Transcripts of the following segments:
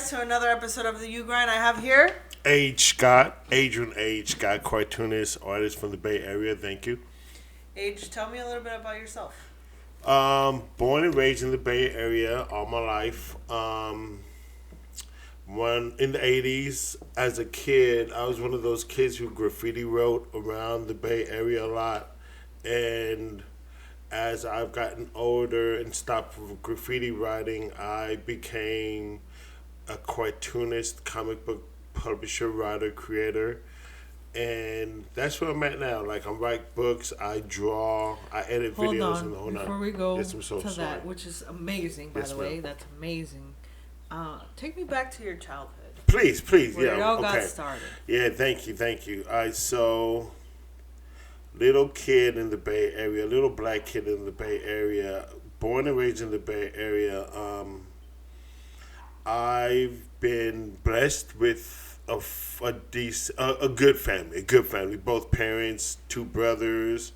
guys, to another episode of the YouGrind. I have here Adrian H. Scott, cartoonist, artist from the Bay Area. Thank you. Age, tell me a little bit about yourself. Born and raised in the Bay Area all my life. When in the 80s, as a kid, I was one of those kids who graffiti wrote around the Bay Area a lot. And as I've gotten older and stopped graffiti writing, I became a cartoonist, comic book publisher, writer, creator. And that's where I'm at now. Like, I write books, I draw, I edit videos. Before we go yes, so to that, which is amazing, by the way. That's amazing. Take me back to your childhood. Please. Where it all got started. Yeah, thank you. All right, so, little kid in the Bay Area, little black kid in the Bay Area, born and raised in the Bay Area. I've been blessed with a good family. Both parents, two brothers,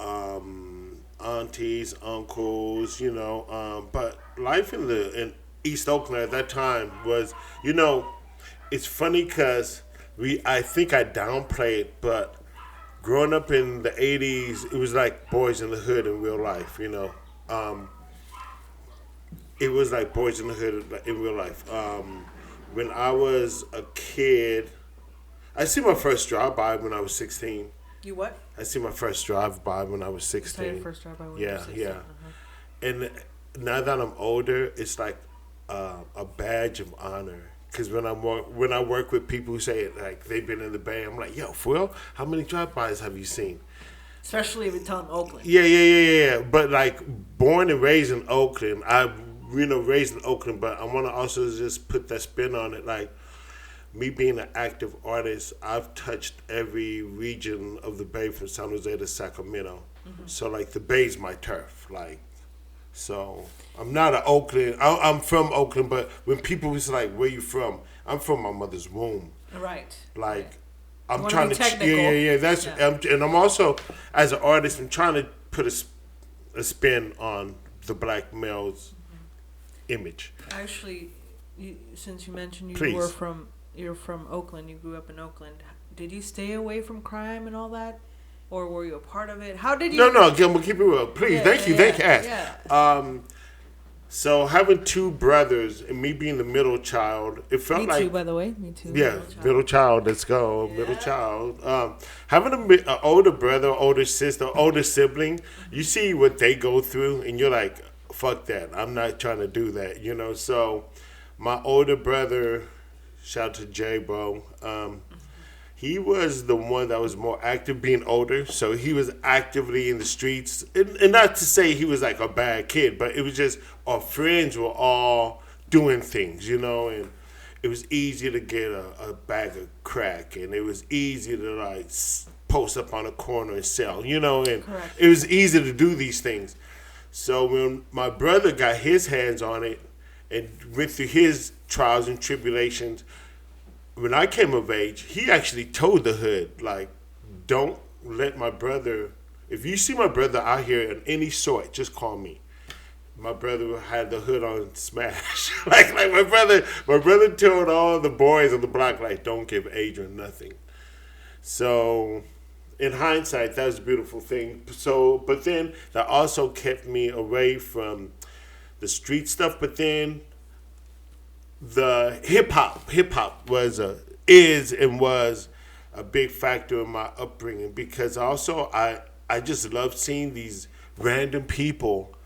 aunties, uncles. But life in East Oakland at that time was, it's funny because I think I downplayed, but growing up in the 80s, it was like Boys in the Hood in real life. It was like Boys in the Hood in real life. When I was a kid, I see my first drive-by when I was 16. You what? I see my first drive-by when I was 16. You saw your first drive-by when you were 16? Yeah. Uh-huh. And now that I'm older, it's like a badge of honor. Because when I work with people who say like they've been in the Bay, I'm like, yo, for real? How many drive-bys have you seen? Especially if you tell them Oakland. Yeah. But like born and raised in Oakland, raised in Oakland, but I want to also just put that spin on it. Like, me being an active artist, I've touched every region of the Bay from San Jose to Sacramento. Mm-hmm. So, like, the Bay's my turf. Like, so I'm not an Oakland. I'm from Oakland, but when people was like, where you from? I'm from my mother's womb. Right. Like, I'm trying to... technical. Yeah. And I'm also, as an artist, I'm trying to put a spin on the black male's image. Actually, since you mentioned you're from Oakland, you grew up in Oakland. Did you stay away from crime and all that, or were you a part of it? How did you? No, I'm gonna keep it real. Please, thank you. Yeah. So having two brothers and me being the middle child, it felt like... Me too, by the way. Me too. Yeah, middle child. Let's go, yeah. Middle child. Having an older brother, older sister, older sibling, you see what they go through, and you're like, fuck that. I'm not trying to do that, So my older brother, shout out to Jay, bro, he was the one that was more active being older. So he was actively in the streets. And not to say he was like a bad kid, but it was just our friends were all doing things, and it was easy to get a bag of crack, and it was easy to like post up on a corner and sell, and Correct. It was easy to do these things. So when my brother got his hands on it and went through his trials and tribulations, when I came of age, he actually told the hood, like, don't let my brother, if you see my brother out here in any sort, just call me. My brother had the hood on smash. like my brother told all the boys on the block, like, don't give Adrian nothing. So... in hindsight, that was a beautiful thing. So, but then that also kept me away from the street stuff. But then the hip hop was a big factor in my upbringing, because also I just love seeing these random people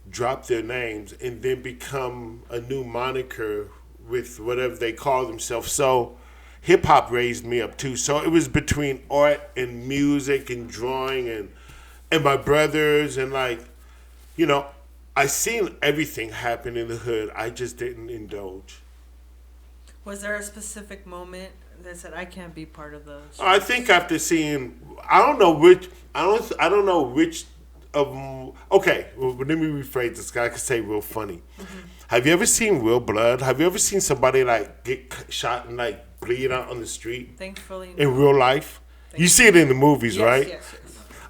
drop their names and then become a new moniker with whatever they call themselves. So hip hop raised me up too. So it was between art and music and drawing and my brothers, and like, I seen everything happen in the hood. I just didn't indulge. Was there a specific moment that said, I can't be part of those? I think after seeing, I don't know which of, okay, well, let me rephrase this. I could say real funny. Mm-hmm. Have you ever seen real blood? Have you ever seen somebody like get shot and like bleed out on the street? Thankfully. In real life? You see it in the movies, right? Yes.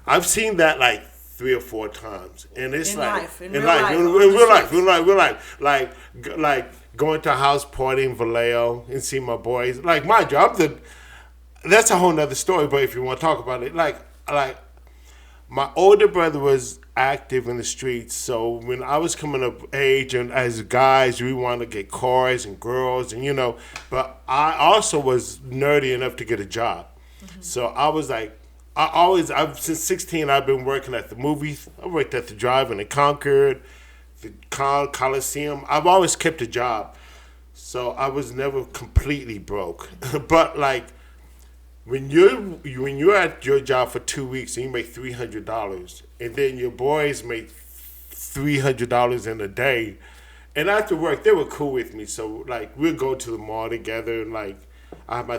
I've seen that like 3 or 4 times, and it's in like life, in real life, like going to a house party in Vallejo and see my boys. Like, mind you, that's a whole nother story, but if you want to talk about it, like my older brother was active in the streets, so when I was coming of age and as guys, we wanted to get cars and girls and, but I also was nerdy enough to get a job. Mm-hmm. So I was like, since 16, I've been working at the movies. I worked at the Drive-In in Concord, the Coliseum. I've always kept a job. So I was never completely broke. But like, when you're at your job for 2 weeks and you make $300, and then your boys make $300 in a day, and after work they were cool with me. So like, we'd go to the mall together, and like, I had my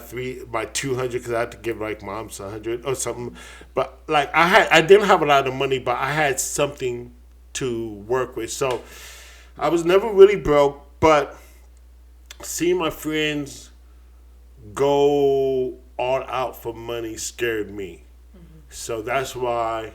200 because I had to give like mom's 100 or something. But like, I didn't have a lot of money, but I had something to work with. So I was never really broke, but seeing my friends go all out for money scared me. Mm-hmm. So that's why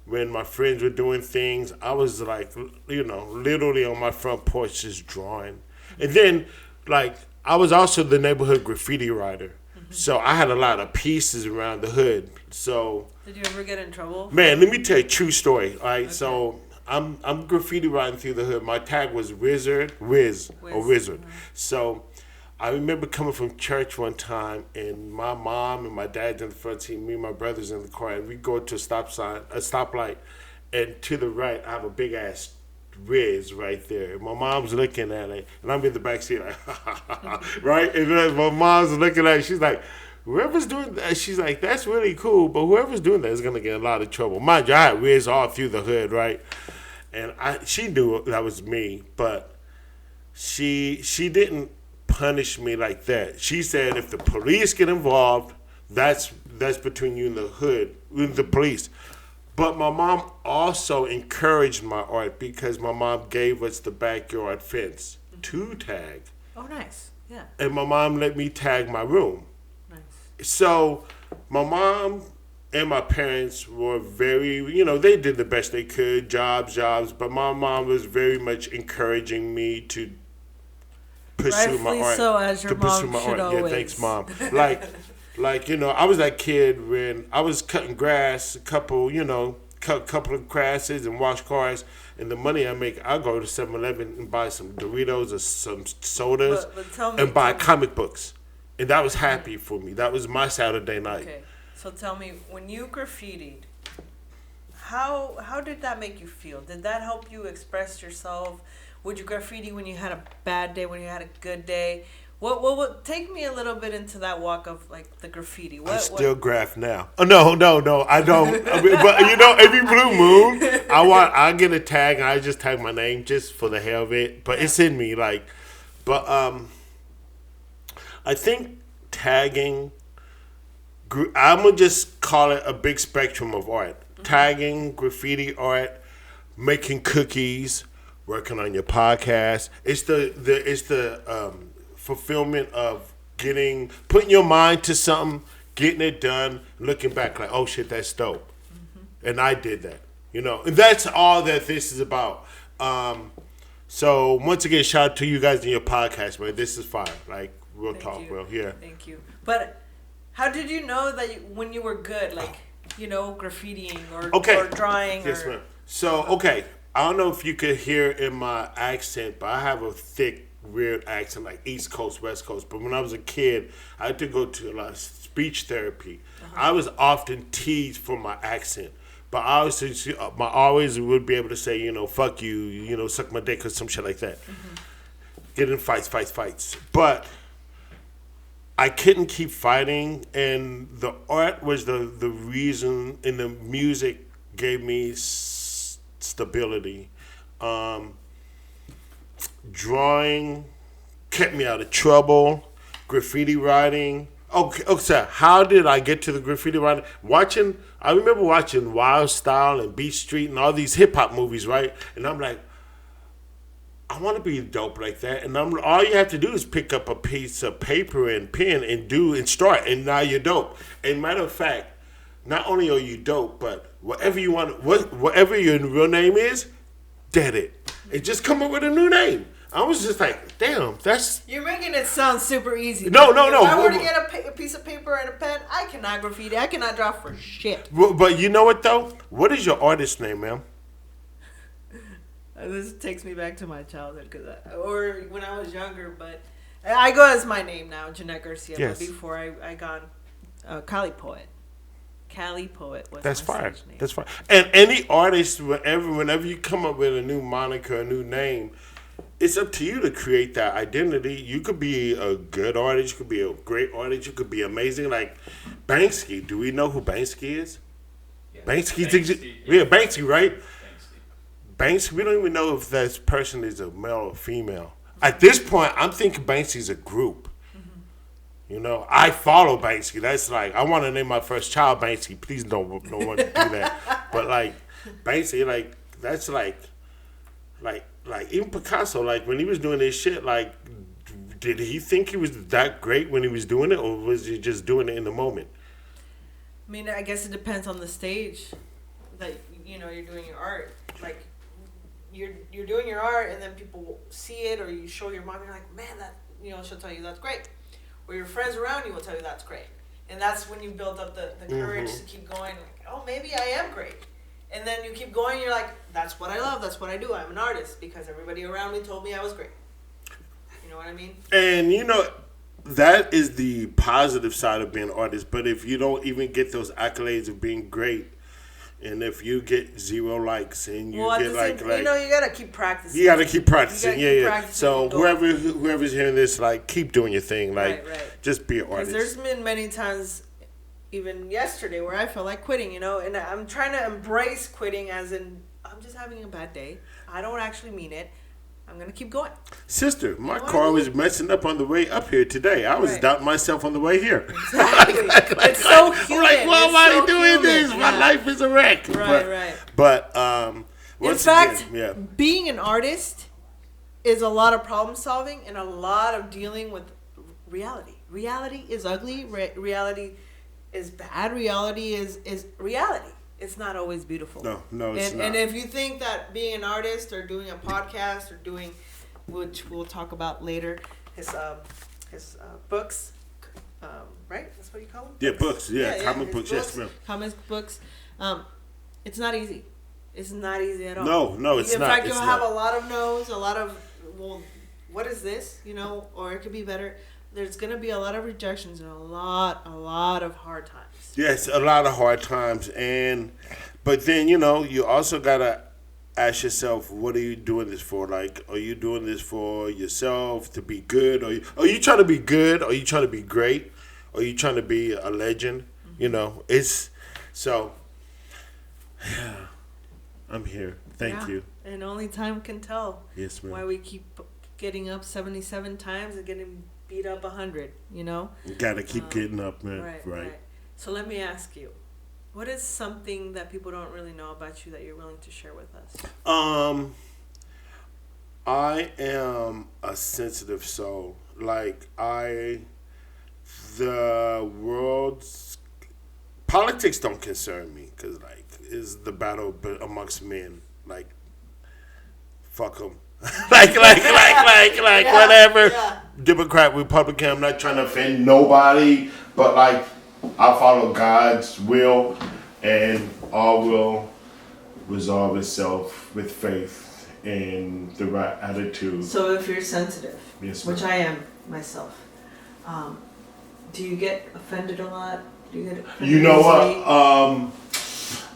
when my friends were doing things, I was like, literally on my front porch just drawing. And then, like, I was also the neighborhood graffiti writer. Mm-hmm. So I had a lot of pieces around the hood. So did you ever get in trouble? Man, let me tell you a true story. All right, okay. So I'm graffiti writing through the hood. My tag was Wiz. Mm-hmm. So I remember coming from church one time, and my mom and my dad in the front seat, me and my brothers in the car, and we go to a stoplight, and to the right, I have a big ass Riz right there. And my mom's looking at it, and I'm in the back seat, like, right? And then my mom's looking at it, she's like, whoever's doing that, she's like, that's really cool, but whoever's doing that is gonna get a lot of trouble. Mind you, I had Riz all through the hood, right? And she knew that was me, but she didn't punish me like that. She said, if the police get involved, that's between you and the hood, with the police. But my mom also encouraged my art because my mom gave us the backyard fence to tag. Oh, nice. Yeah. And my mom let me tag my room. Nice. So my mom and my parents were very, they did the best they could, jobs, but my mom was very much encouraging me to pursue my art. So, as your mom should always. Yeah, thanks, Mom. Like, I was that kid when I was cutting grass, cut a couple of grasses and wash cars, and the money I make, I'll go to 7-Eleven and buy some Doritos or some sodas and buy comic books. And that was happy for me. That was my Saturday night. Okay, so tell me, when you graffitied, how did that make you feel? Did that help you express yourself? Would you graffiti when you had a bad day, when you had a good day? What take me a little bit into that walk of like the graffiti. I still graph now. Oh, no, I don't. But every blue moon, I get a tag and I just tag my name just for the hell of it. But it's in me, like. But I think tagging. I'm gonna just call it a big spectrum of art. Mm-hmm. Tagging, graffiti art, making cookies, working on your podcast. It's the fulfillment of putting your mind to something, getting it done, looking back like, oh shit, that's dope. Mm-hmm. And I did that, and that's all that this is about. So once again, shout out to you guys in your podcast, man. This is fire. Like, real talk, bro. Yeah. Thank you. But how did you know that when you were good, like, graffitiing or drawing? Yes, ma'am. So, okay. I don't know if you could hear in my accent, but I have a thick, weird accent, like East Coast, West Coast. But when I was a kid, I had to go to a lot of speech therapy. Uh-huh. I was often teased for my accent. But I always would be able to say, fuck you, suck my dick or some shit like that. Mm-hmm. Get in fights. But I couldn't keep fighting, and the art was the reason, and the music gave me stability. Drawing kept me out of trouble. Graffiti writing. Okay, so how did I get to the graffiti writing? I remember watching Wild Style and Beat Street and all these hip hop movies, right? And I'm like, I want to be dope like that. And all you have to do is pick up a piece of paper and pen and start, and now you're dope. And matter of fact, not only are you dope, but whatever your real name is, dead it. And just come up with a new name. I was just like, damn, that's... You're making it sound super easy. No. If I were to get a piece of paper and a pen, I cannot graffiti. I cannot draw for shit. But you know what, though? What is your artist name, ma'am? This takes me back to my childhood, or when I was younger, but I go as my name now, Jeanette Garcia. Yes. But before I got Cali Poet. Cali Poet was That's my fine. stage name. That's fine. And any artist, whenever you come up with a new moniker, a new name, it's up to you to create that identity. You could be a good artist. You could be a great artist. You could be amazing. Like Banksy. Do we know who Banksy is? Yeah. Banksy. Yeah, Banksy, right? Banksy. We don't even know if that person is a male or female. At this point, I'm thinking Banksy's a group. You know, I follow Banksy. That's like, I want to name my first child Banksy. Please don't no one do that. But like Banksy, like that's like even Picasso. Like when he was doing this shit, like did he think he was that great when he was doing it, or was he just doing it in the moment? I mean, I guess it depends on the stage that you're doing your art. Like you're doing your art, and then people see it, or you show your mom, you're like, man, that she'll tell you that's great. Or your friends around you will tell you that's great. And that's when you build up the courage to keep going. Like, oh, maybe I am great. And then you keep going, you're like, that's what I love, that's what I do. I'm an artist because everybody around me told me I was great. You know what I mean? And that is the positive side of being an artist. But if you don't even get those accolades of being great, and if you get 0 likes and you get like you gotta keep practicing. You gotta keep practicing, practicing. So whoever's hearing this, like, keep doing your thing, like, right. just be an artist. There's been many times, even yesterday, where I felt like quitting, and I'm trying to embrace quitting as in I'm just having a bad day. I don't actually mean it. I'm gonna keep going. Sister, my car was messing up on the way up here today. I was doubting myself on the way here. Exactly. It's so human. I'm like, why am I doing this? Yeah. My life is a wreck. Right. But in fact, being an artist is a lot of problem solving and a lot of dealing with reality. Reality is ugly. Reality is bad. Reality is reality. It's not always beautiful. No, it's not. And if you think that being an artist or doing a podcast or doing, which we'll talk about later, his books, right? That's what you call them? Yeah, books. Yeah, comic books. Yes, ma'am. Comic books. It's not easy. It's not easy at all. No, it's not. In fact, you'll have a lot of no's, a lot of, well, what is this? Or it could be better. There's going to be a lot of rejections and a lot of hard times. Yes, a lot of hard times. But then, you also got to ask yourself, what are you doing this for? Like, are you doing this for yourself to be good? Are you trying to be good? Are you trying to be great? Are you trying to be a legend? Mm-hmm. It's so, yeah, I'm here. Thank you. And only time can tell. Yes, ma'am. Why we keep getting up 77 times and getting beat up 100, You gotta keep getting up, man. Right. So let me ask you, what is something that people don't really know about you that you're willing to share with us? I am a sensitive soul. Like, the world's politics don't concern me, because, like, it's the battle amongst men. Like, fuck them. like, whatever. Yeah. Democrat, Republican, I'm not trying to offend nobody, but, like, I follow God's will, and all will resolve itself with faith and the right attitude. So if you're sensitive, yes, which I am myself, do you get offended a lot? Do you get offended easily? What?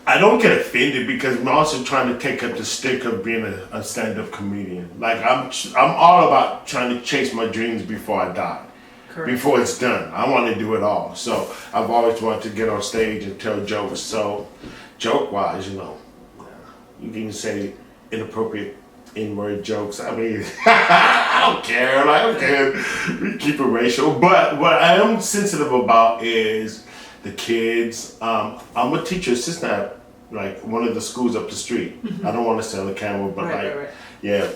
I don't get offended because I'm also trying to take up the stick of being a stand-up comedian. Like, I'm all about trying to chase my dreams before I die. Correct. Before it's done. I want to do it all. So I've always wanted to get on stage and tell jokes. So joke-wise, you can even say inappropriate N-word jokes. I mean, I don't care. We keep it racial. But what I am sensitive about is the kids. I'm a teacher assistant at like one of the schools up the street. Mm-hmm. I don't want to sell the camera, but right. Yeah.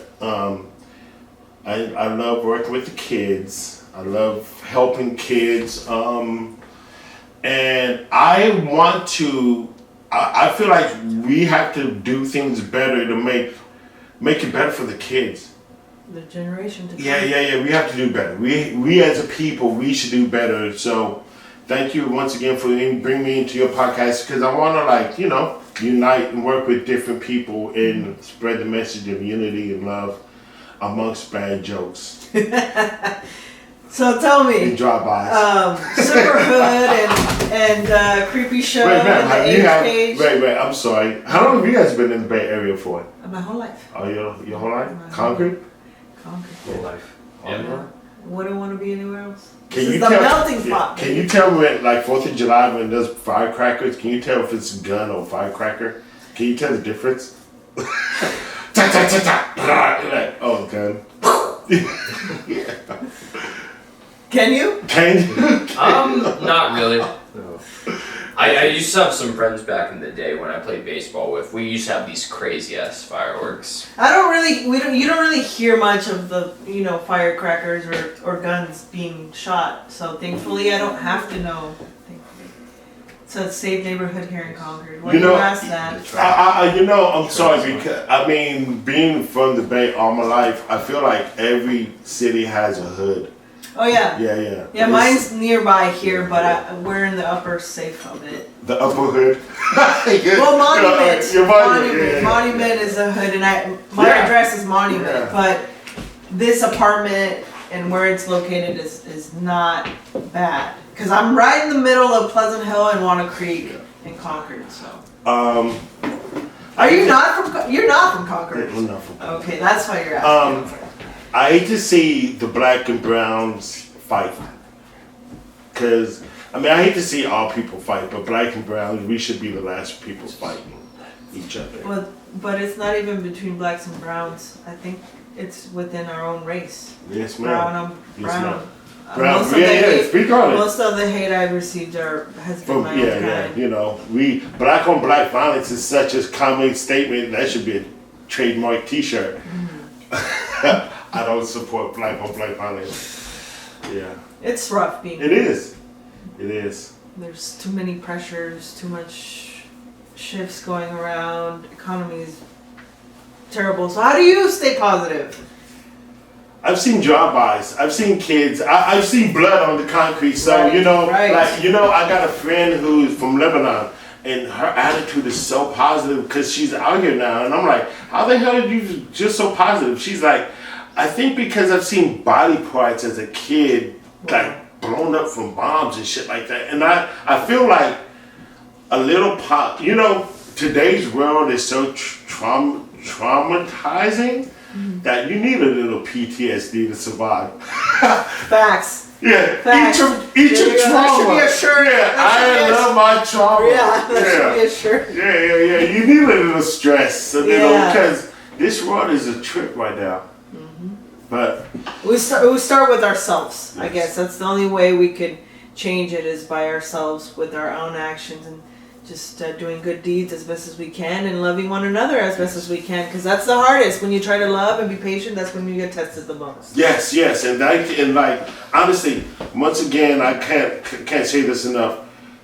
I love working with the kids. I love helping kids. And I want to. I feel like we have to do things better to make it better for the kids. the generation to come. Yeah. We have to do better. We as a people, we should do better. So, thank you once again for bringing me into your podcast because I want to unite and work with different people and spread the message of unity and love amongst bad jokes. So tell me, and drive-bys. Superhood and Creepy Show and the Age Page. Wait, I'm sorry. How long have you guys been in the Bay Area for? My whole life. Oh, your whole life? Concord? Whole life. Yeah. Wouldn't want to be anywhere else. Can This you is the tell, melting pot. Can you tell me when, like 4th of July when there's firecrackers, can you tell if it's a gun or firecracker? Can you tell the difference? Ta ta ta ta. Like, oh, gun. Yeah. Can you? Can you? Not really. No. I used to have some friends back in the day when I played baseball with. We used to have these crazy ass fireworks. You don't really hear much of the, firecrackers or guns being shot. So thankfully I don't have to know. Thankfully. So it's a safe neighborhood here in Concord. Why do you ask that? I'm sorry because being from the Bay all my life, I feel like every city has a hood. Oh yeah. Yeah. Yeah, mine's nearby here, but we're in the upper safe of it. The upper hood. Well, Monument. Monument. Monument is a hood, and my address is Monument, but this apartment and where it's located is not bad because I'm right in the middle of Pleasant Hill and Wanna Creek in Concord. So. Are you not from? You're not from Concord. I'm not from Concord. Okay, that's why you're asking. I hate to see the black and browns fight. Because, I hate to see all people fight, but black and browns, we should be the last people fighting each other. Well, but it's not even between blacks and browns. I think it's within our own race. Yes, ma'am. Brown. Brown. Speak on it. Most of the hate I've received has been my own kind. Black on black violence is such a common statement, that should be a trademark t-shirt. Mm-hmm. I don't support black on black violence. Yeah. It's rough being. It is. There's too many pressures, too much shifts going around. Economy is terrible. So how do you stay positive? I've seen drive-bys. I've seen kids. I've seen blood on the concrete. So right. I got a friend who's from Lebanon. And her attitude is so positive because she's out here now. And I'm like, how the hell are you just so positive? She's like, I think because I've seen body parts as a kid, like blown up from bombs and shit like that. And I feel like a little today's world is so traumatizing that you need a little PTSD to survive. Facts. Yeah, Facts. each a trauma. That should be a shirt. Yeah, I love my trauma. Yeah, that should be a shirt. Yeah. You need a little stress, because this world is a trip right now. Mm-hmm. But we start with ourselves. Yes. I guess that's the only way we could change it is by ourselves with our own actions and just doing good deeds as best as we can and loving one another as best as we can, because that's the hardest. When you try to love and be patient, that's when you get tested the most. Yes, and honestly, once again, I can't say this enough.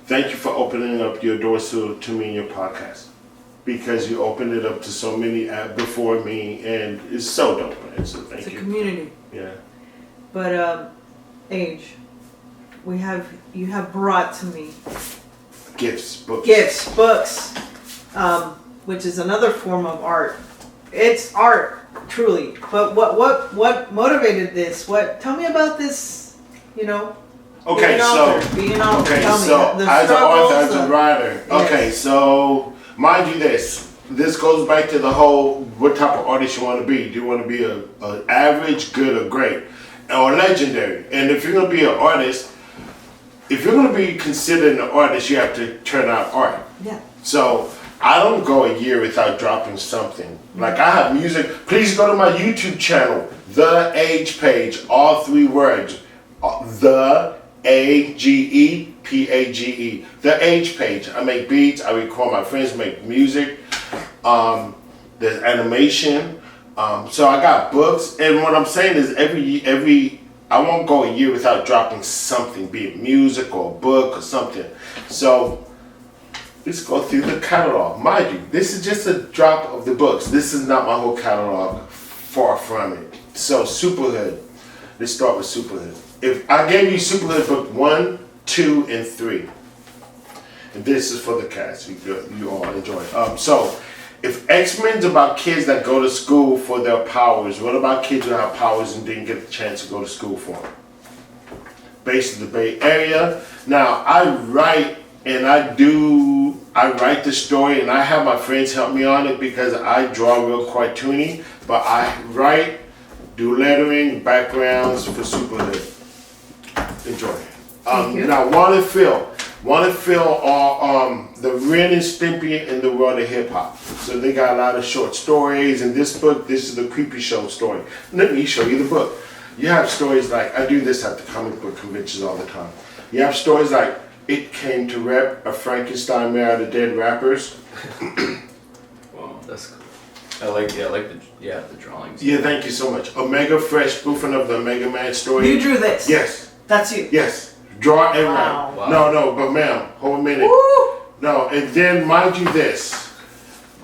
Thank you for opening up your doors to me and your podcast, because you opened it up to so many before me, and it's so dope, man. So thank you. It's a community. Yeah. But Age, you have brought to me Gifts, books, which is another form of art. It's art, truly. But what motivated this? Tell me about this? Okay, being an author. Okay, tell so me, as an author, as a writer. Yes. Okay, so mind you, this goes back to the whole what type of artist you want to be. Do you want to be a average, good, or great, or legendary? And if you're gonna be an artist. If you're going to be considered an artist, you have to turn out art. Yeah. So I don't go a year without dropping something. Like I have music. Please go to my YouTube channel, The Age Page, all 3 words. The AGEPAGE. The Age Page. I make beats. I record. My friends make music. There's animation. So I got books. And what I'm saying is every I won't go a year without dropping something, be it music or a book or something. So let's go through the catalog. Mind you, this is just a drop of the books. This is not my whole catalog. Far from it. So superhood. Let's start with superhood. If I gave you superhood book 1, 2, and 3, and this is for the cast, you all enjoy it. So if X-Men's about kids that go to school for their powers, what about kids who have powers and didn't get the chance to go to school for them? Based in the Bay Area. Now I write the story and I have my friends help me on it because I draw real cartoony, but I write, do lettering, backgrounds for superhood. Enjoy. Now Juan and Phil are the Ren and Stimpy in the world of hip hop. So they got a lot of short stories. In this book, this is the Creepy Show story. Let me show you the book. You have stories like, I do this at the comic book conventions all the time. You have stories like It Came to Rep, a Frankenstein made out of dead rappers. Wow, that's cool. I like the drawings. Yeah, thank you so much. Omega Fresh spoofing of the Omega Man story. You drew this? Yes. That's you? Yes. Draw and Wow. write. No, but ma'am, hold a minute. Woo! No, and then mind you this.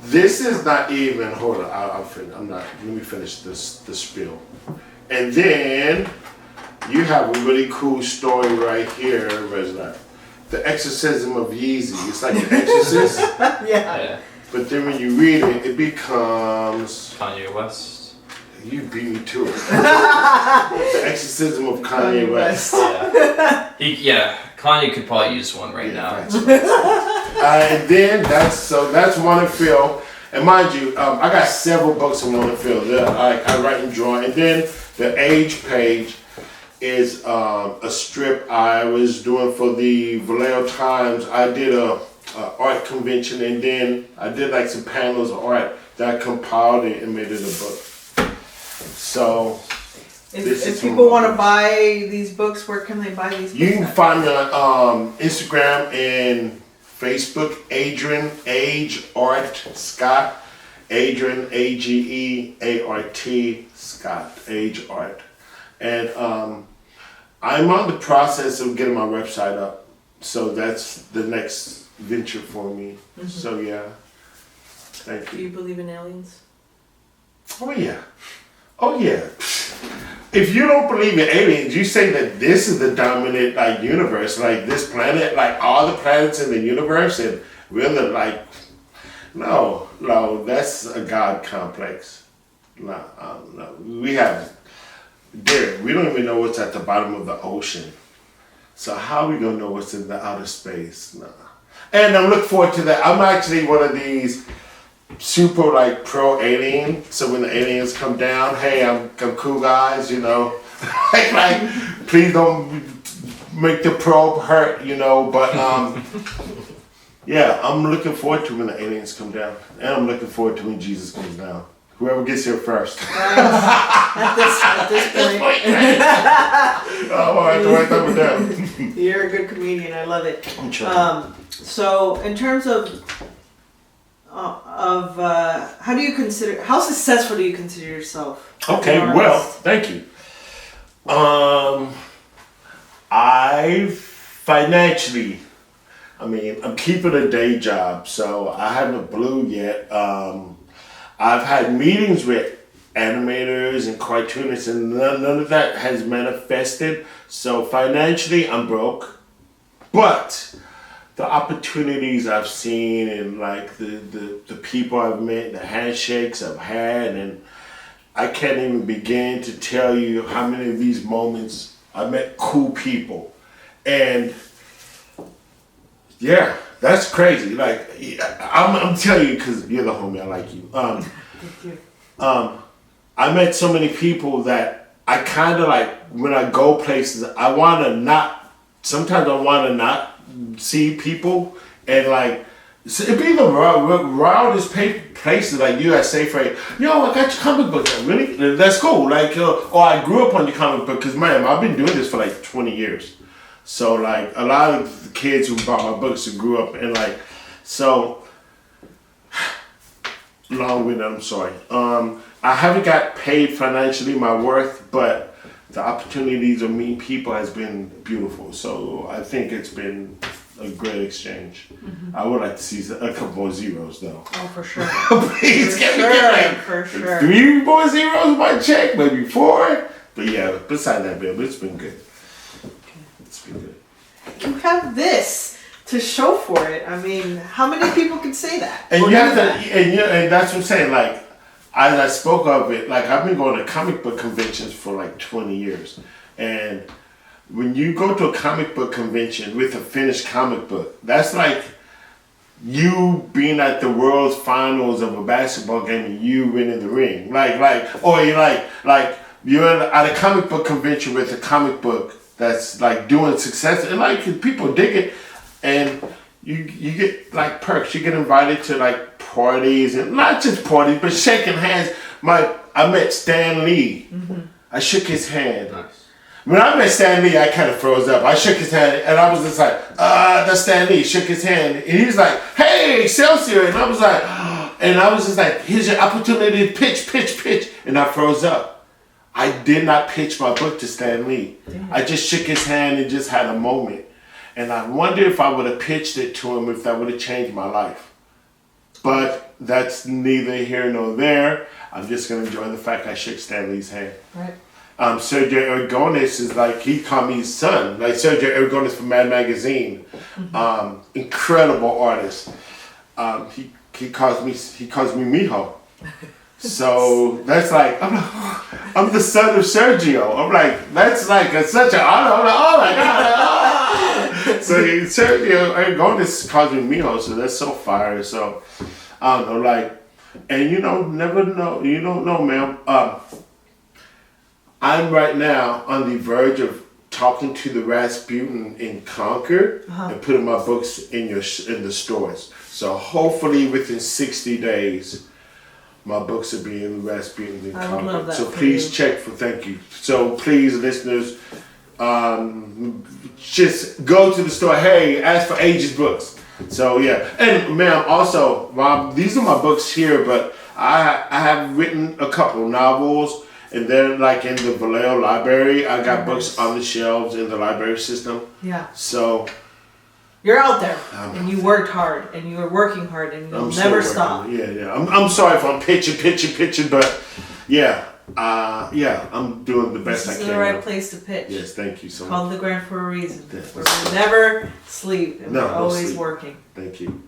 This is not even, hold on, I'll finish. Let me finish the spiel. And then you have a really cool story right here. Where's that? The Exorcism of Yeezy. It's like The Exorcist. Yeah. But then when you read it, it becomes... Kanye West. You beat me to it. The Exorcism of Kanye West. Yeah. Kanye could probably use one right now. And then that's Juan and Phil. And mind you, I got several books on Juan and Phil. I write and draw. And then the age page is a strip I was doing for the Vallejo Times. I did a art convention, and then I did like some panels of art that I compiled it and made it a book. So if people want to buy these books, where can they buy these books? you can find me on Instagram and Facebook, Adrian Age Art Scott. Adrian AGEART Scott Age Art. And I'm on the process of getting my website up. So that's the next venture for me. Mm-hmm. So yeah. Thank you. Do you believe in aliens? Oh yeah. Oh yeah. If you don't believe in aliens, you say that this is the dominant universe, like this planet, like all the planets in the universe, and really no, that's a God complex. No, we don't even know what's at the bottom of the ocean. So how are we gonna know what's in the outer space? No. And I'm looking forward to that. I'm actually one of these super pro alien. So when the aliens come down, hey, I'm cool guys, like please don't make the probe hurt, but yeah, I'm looking forward to when the aliens come down, and I'm looking forward to when Jesus comes down. Whoever gets here first. At this point. Oh, I have to write that one down. You're a good comedian. I love it. I'm trying. So in terms of how successful do you consider yourself? Okay, well, thank you. I'm keeping a day job, so I haven't blew yet. I've had meetings with animators and cartoonists, and none of that has manifested. So financially, I'm broke, but the opportunities I've seen and the people I've met, the handshakes I've had, and I can't even begin to tell you how many of these moments I met cool people. And yeah, that's crazy. I'm telling you, because you're the homie, I like you. Thank you. I met so many people that I kind of when I go places, sometimes I want to not see people, and it'd be the wildest places, like USA for, I got your comic book. Really? That's cool. Or I grew up on your comic book, because man, I've been doing this for 20 years. So a lot of the kids who bought my books who grew up and long-winded, I'm sorry. I haven't got paid financially my worth, but the opportunities of meeting people has been beautiful. So I think it's been a great exchange. I would like to see a couple more zeros though. Oh, for sure. Please get For sure. 3 more zeros by check, maybe 4. But yeah, beside that, Bill, it's been good. It's been good. You have this to show for it. I mean, how many people can say that? And Or you have do to, that? and that's what I'm saying. Like, as I spoke of it, like I've been going to comic book conventions for like 20 years, and when you go to a comic book convention with a finished comic book, that's like you being at the world's finals of a basketball game and you winning the ring. Or you're like you're at a comic book convention with a comic book that's like doing success, and like people dig it, and you get like perks. You get invited to like parties, and not just parties, but shaking hands. I met Stan Lee. I shook his hand. Nice. When I met Stan Lee, I kind of froze up. I shook his hand, and I was just like, that's Stan Lee. Shook his hand, and he was like, hey, Excelsior. And I was like, and I was just like, here's your opportunity to pitch. And I froze up. I did not pitch my book to Stan Lee. Damn. I just shook his hand and just had a moment. And I wonder if I would have pitched it to him, if that would have changed my life. But that's neither here nor there. I'm just going to enjoy the fact I shook Stan Lee's hand. Right. Sergio Aragonis is like, he called me his son. Like Sergio Aragonis from Mad Magazine. Incredible artist. He calls me Mijo. So that's like, I'm the son of Sergio. I'm like, that's like such an honor. I'm like, oh my God. So Sergio Aragonis calls me Mijo, so that's so fire. So I don't know, like, and you don't know, man. I'm right now on the verge of talking to the Rasputin in Concord and putting my books in the stores. So hopefully within 60 days, my books will be in the Rasputin in Concord. Love that. So please check for thank you. So please, listeners, just go to the store. Hey, ask for Age's books. So yeah, and ma'am, also, these are my books here, but I have written a couple novels. And then, like in the Vallejo library, I got books on the shelves in the library system. Yeah. So you're out there, and you worked hard, and you were working hard, and you'll never stop. Yeah. I'm sorry if I'm pitching, but yeah, I'm doing the best I can. This is the right place to pitch. Yes, thank you so much. Called the Grind for a reason. Where we never sleep, and we're always working. Thank you.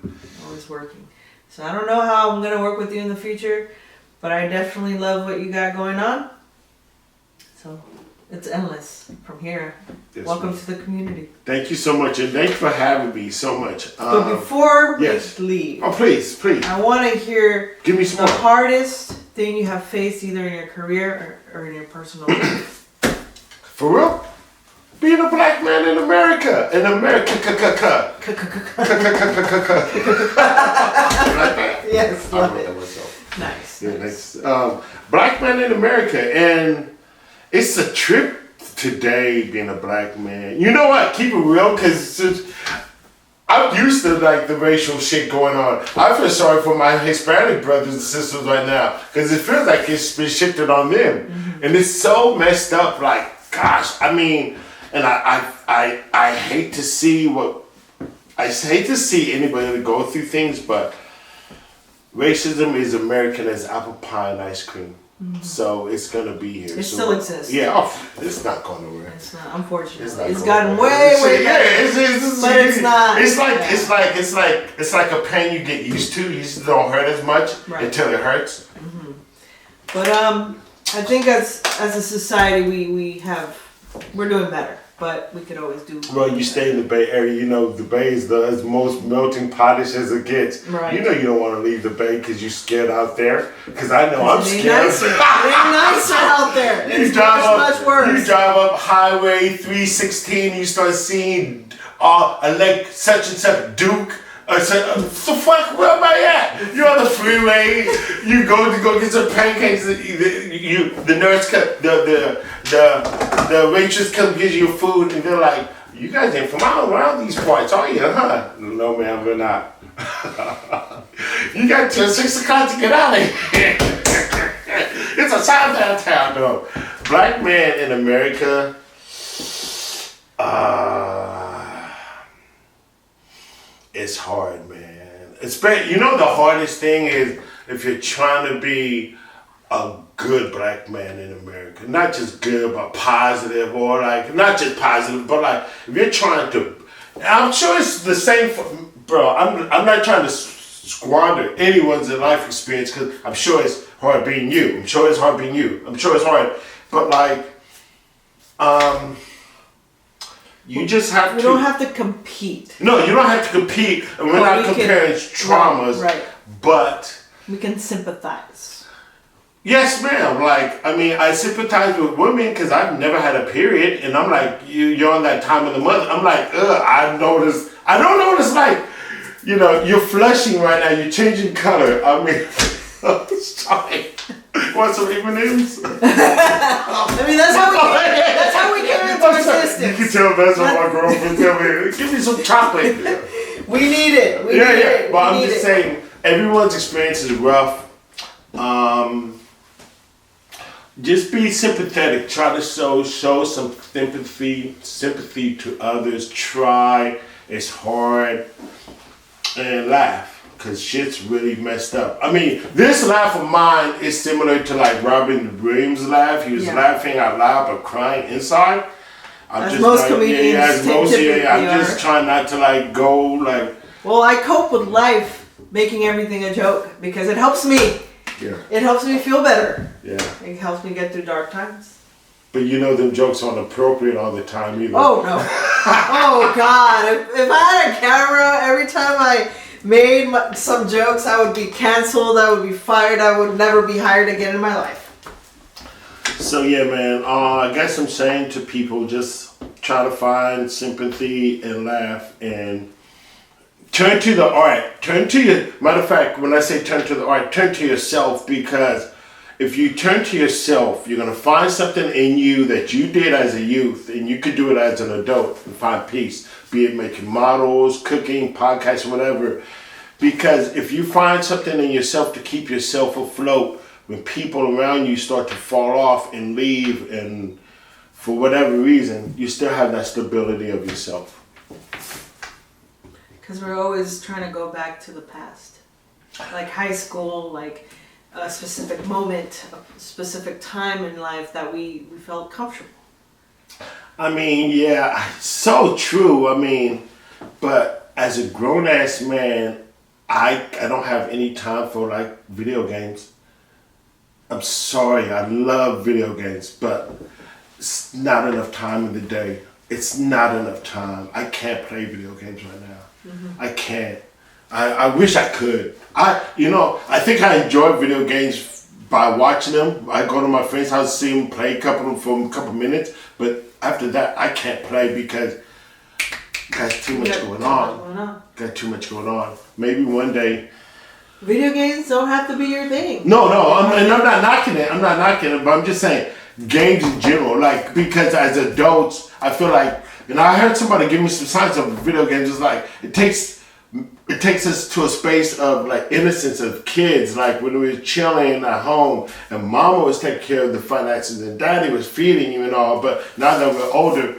Always working. So I don't know how I'm gonna work with you in the future. But I definitely love what you got going on. So it's endless from here. Yes, welcome to the community. Thank you so much, and thank you for having me so much. But before we leave, please, I want to hear give me some the hardest thing you have faced, either in your career or in your personal life. For real? Being a black man in America. Yes, love it. Nice. Yeah, nice. Black man in America, and it's a trip today being a black man. You know what? Keep it real, because I'm used to like the racial shit going on. I feel sorry for my Hispanic brothers and sisters right now, because it feels like it's been shifted on them, and it's so messed up. Like, gosh, I mean, and I hate to see anybody go through things, but racism is American as apple pie and ice cream. So it's going to be here. It still exists. Yeah, it's not going nowhere. It's not, unfortunately. It's gotten way better. But it's not. It's like a pain you get used to. You just don't hurt as much until it hurts. But I think as a society we're doing better. But we could always do. Well, you stay in the Bay Area. You know, the Bay is the most melting potish as it gets. Right. You know you don't want to leave the Bay because you're scared out there. Because I know I'm scared. It ain't nicer out there. It's much worse. You drive up Highway 316, you start seeing such and such Duke. So fuck, where am I at? You're on the freeway. You go get some pancakes. The nurse, the waitress comes gives you food, and they're like, "You guys ain't from out around these parts, are you? Huh?" No, ma'am, we're not. You got till 6 o'clock to get out of here. It's a time downtown, though. Black man in America. it's hard, man. Especially, the hardest thing is if you're trying to be a good black man in America. Not just good, but positive, or like, not just positive, but like, if you're trying to, I'm sure it's the same for, bro, I'm not trying to squander anyone's life experience, because I'm sure it's hard being you. I'm sure it's hard being you. I'm sure it's hard. But like, you just have to. We don't have to compete. No, you don't have to compete. And we're not comparing traumas. Right. But we can sympathize. Yes, ma'am. Like, I mean, I sympathize with women because I've never had a period, and I'm like, you're on that time of the month. I'm like, I notice. I don't notice, like, you're flushing right now. You're changing color. I mean, sorry. Want some M&Ms? I mean, that's how we came into existence. You can tell that's what my girlfriend tell me. Give me some chocolate. We need it. We need it. But I'm just saying, everyone's experience is rough. Just be sympathetic. Try to show some sympathy to others. Try. It's hard. And laugh. Because shit's really messed up. I mean, this laugh of mine is similar to like Robin Williams' laugh. He was laughing out loud but crying inside. I'm just trying not to like go like. Well, I cope with life making everything a joke because it helps me. Yeah. It helps me feel better. Yeah. It helps me get through dark times. But them jokes aren't appropriate all the time either. Oh no. Oh God. If I had a camera every time I made some jokes, I would be canceled, I would be fired, I would never be hired again in my life. So yeah, man, I guess I'm saying to people, just try to find sympathy and laugh and turn to the art. Matter of fact, when I say turn to the art, turn to yourself, because if you turn to yourself, you're going to find something in you that you did as a youth, and you could do it as an adult and find peace, be it making models, cooking, podcasts, whatever. Because if you find something in yourself to keep yourself afloat, when people around you start to fall off and leave, and for whatever reason, you still have that stability of yourself. Because we're always trying to go back to the past. Like high school, like a specific moment, a specific time in life that we felt comfortable. I mean, yeah, so true. I mean, but as a grown-ass man, I don't have any time for like video games. I'm sorry, I love video games, but it's not enough time in the day. It's not enough time. I can't play video games right now. Mm-hmm. I can't. I wish I could. I think I enjoy video games by watching them. I go to my friend's house, see them play a couple for a couple minutes, but after that, I can't play because got too much going on. Got too much going on. Maybe one day. Video games don't have to be your thing. No, I'm not knocking it. I'm not knocking it, but I'm just saying games in general. Like, because as adults, I feel like, I heard somebody give me some signs of video games. It's like it takes us to a space of like innocence of kids, like when we were chilling at home and mama was taking care of the finances and daddy was feeding you and all, but now that we're older,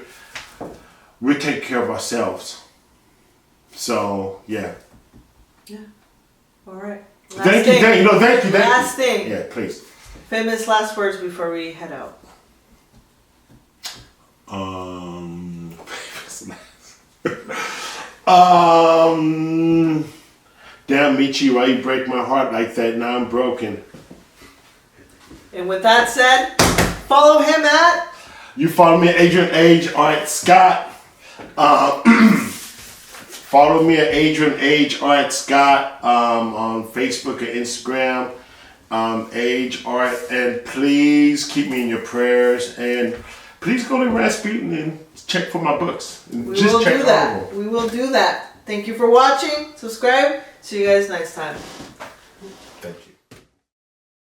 we take care of ourselves. So yeah. Yeah. All right. Thank you. Last thing. Yeah, please. Famous last words before we head out. Damn, Michi, why you break my heart like that? Now I'm broken. And with that said, follow him at. You follow me at Adrian Age Art Scott. Follow me at Adrian Age Art Scott on Facebook and Instagram. Age Art, and please keep me in your prayers, and please go to Rasputin and check for my books. We will do that. We will do that. Thank you for watching. Subscribe. See you guys next time.